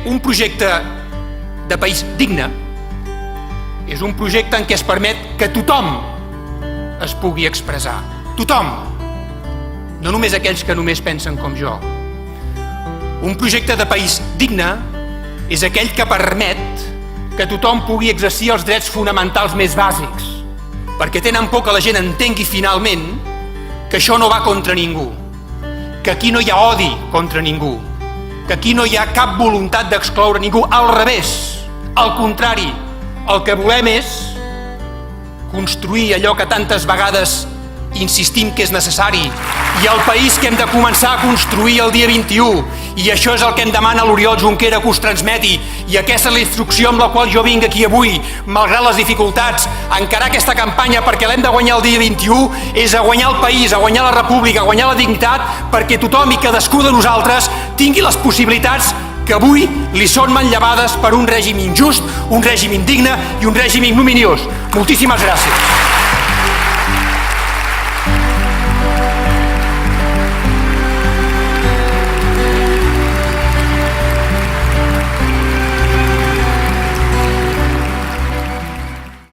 Un projecte de país digne és un projecte en què es permet que tothom es pugui expressar. Tothom. No només aquells que només pensen com jo. Un projecte de país digne és aquell que permet que tothom pugui exercir els drets fonamentals més bàsics, perquè tenen por que la gent entengui finalment que això no va contra ningú, que aquí no hi ha odi contra ningú, que aquí no hi ha cap voluntat d'excloure ningú. Al revés, al contrari, el que volem és construir allò que tantes vegades insistim que és necessari i el país que hem de començar a construir el dia 21. I això és el que em demana l'Oriol Junquera que us transmeti, i aquesta és la instrucció amb la qual jo vinc aquí avui, malgrat les dificultats. Encarar aquesta campanya perquè l'hem de guanyar el dia 21 és a guanyar el país, a guanyar la república, a guanyar la dignitat, perquè tothom i cadascú de nosaltres tingui les possibilitats que avui li són manllevades per un règim injust, un règim indigne i un règim ignominiós. Moltíssimes gràcies.